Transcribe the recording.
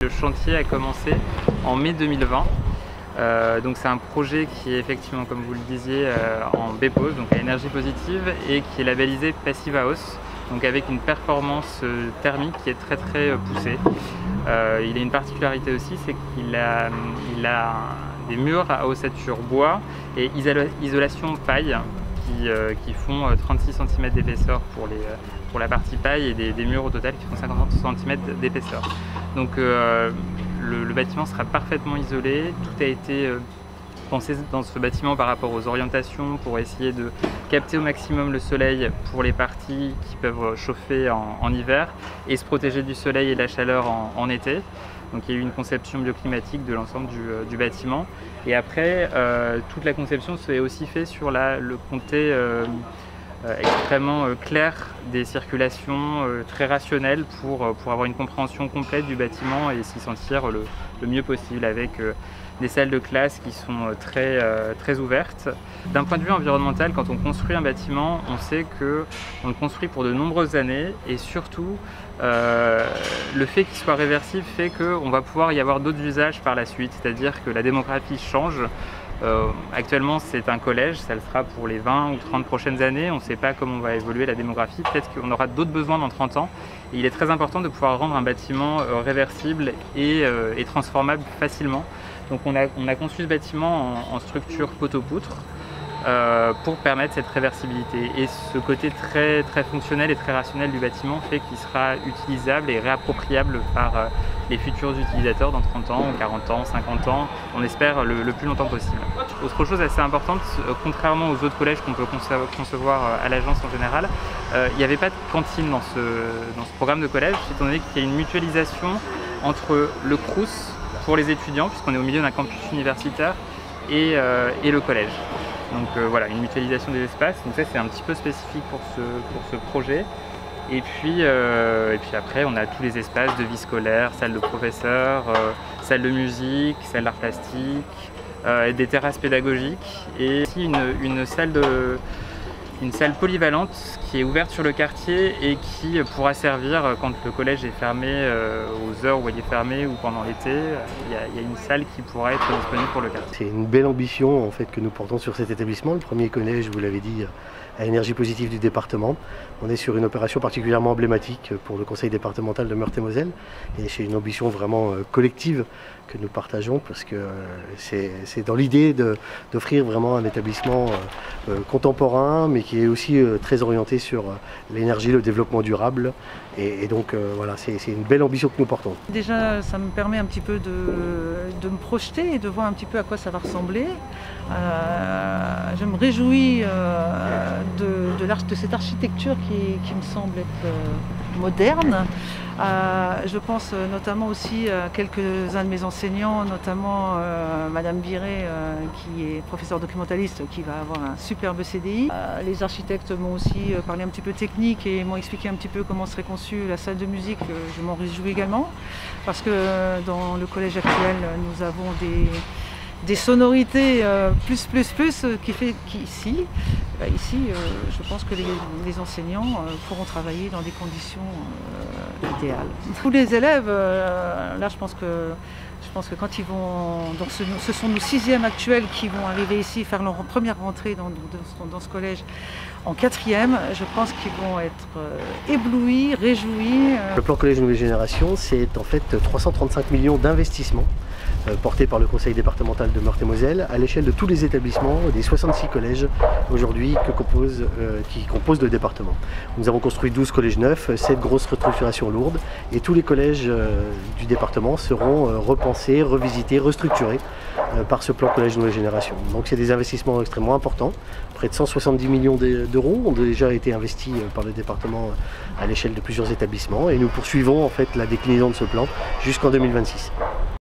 Le chantier a commencé en mai 2020. Donc c'est un projet qui est effectivement, comme vous le disiez, en BPOS, donc à énergie positive, et qui est labellisé Passive House, donc avec une performance thermique qui est très poussée. Il a une particularité aussi, c'est qu'il a des murs à ossature bois et isolation paille qui font 36 cm d'épaisseur pour la partie paille et des murs au total qui font 50 cm d'épaisseur. Donc le bâtiment sera parfaitement isolé. Tout a été pensé dans ce bâtiment par rapport aux orientations pour essayer de capter au maximum le soleil pour les parties qui peuvent chauffer en hiver et se protéger du soleil et de la chaleur en été. Donc il y a eu une conception bioclimatique de l'ensemble du bâtiment. Et après, toute la conception s'est aussi faite sur le comté extrêmement clair des circulations, très rationnel pour avoir une compréhension complète du bâtiment et s'y sentir le mieux possible, avec des salles de classe qui sont très ouvertes. D'un point de vue environnemental, quand on construit un bâtiment, on sait qu'on le construit pour de nombreuses années, et surtout le fait qu'il soit réversible fait qu'on va pouvoir y avoir d'autres usages par la suite, c'est-à-dire que la démographie change. Actuellement c'est un collège, ça le sera pour les 20 ou 30 prochaines années, on ne sait pas comment va évoluer la démographie, peut-être qu'on aura d'autres besoins dans 30 ans, et il est très important de pouvoir rendre un bâtiment réversible et transformable facilement. Donc on a conçu ce bâtiment en structure poteau-poutre pour permettre cette réversibilité, et ce côté très fonctionnel et très rationnel du bâtiment fait qu'il sera utilisable et réappropriable par les futurs utilisateurs dans 30 ans, 40 ans, 50 ans, on espère le plus longtemps possible. Autre chose assez importante, contrairement aux autres collèges qu'on peut concevoir à l'agence en général, il n'y avait pas de cantine dans ce programme de collège, étant donné qu'il y a une mutualisation entre le Crous pour les étudiants, puisqu'on est au milieu d'un campus universitaire, et le collège. Donc voilà, une mutualisation des espaces, donc ça c'est un petit peu spécifique pour ce projet. Et puis après on a tous les espaces de vie scolaire, salle de professeurs, salle de musique, salle d'art plastique, des terrasses pédagogiques, et aussi une salle polyvalente qui est ouverte sur le quartier et qui pourra servir quand le collège est fermé, aux heures où il est fermé, ou pendant l'été. Il y a une salle qui pourra être disponible pour le quartier. C'est une belle ambition en fait que nous portons sur cet établissement, le premier collège, vous l'avez dit, à énergie positive du département. On est sur une opération particulièrement emblématique pour le conseil départemental de Meurthe-et-Moselle, et c'est une ambition vraiment collective que nous partageons, parce que c'est dans l'idée d'offrir vraiment un établissement contemporain, mais qui est aussi très orienté sur l'énergie, le développement durable, et donc voilà, c'est une belle ambition que nous portons. Déjà, ça me permet un petit peu de me projeter et de voir un petit peu à quoi ça va ressembler. Je me réjouis de cette architecture qui me semble être moderne. Je pense notamment aussi à quelques-uns de mes enseignants, notamment Madame Biret, qui est professeure documentaliste, qui va avoir un superbe CDI. Les architectes m'ont aussi parlé un petit peu technique et m'ont expliqué un petit peu comment serait conçue la salle de musique. Je m'en réjouis également, parce que dans le collège actuel, nous avons des sonorités qui fait qu'ici, je pense que les enseignants pourront travailler dans des conditions idéales. Tous les élèves, là je pense que quand ils vont, donc ce sont nos 6e actuels qui vont arriver ici, faire leur première rentrée dans ce collège en 4e, je pense qu'ils vont être éblouis, réjouis. Le plan Collège Nouvelle Génération, c'est en fait 335 millions d'investissements portés par le conseil départemental de Meurthe-et-Moselle à l'échelle de tous les établissements des 66 collèges aujourd'hui qui composent le département. Nous avons construit 12 collèges neufs, 7 grosses restructurations lourdes, et tous les collèges du département seront repensés, revisités, restructurés par ce plan Collège Nouvelle Génération. Donc c'est des investissements extrêmement importants. Près de 170 millions d'euros ont déjà été investis par le département à l'échelle de plusieurs établissements, et nous poursuivons en fait la déclinaison de ce plan jusqu'en 2026.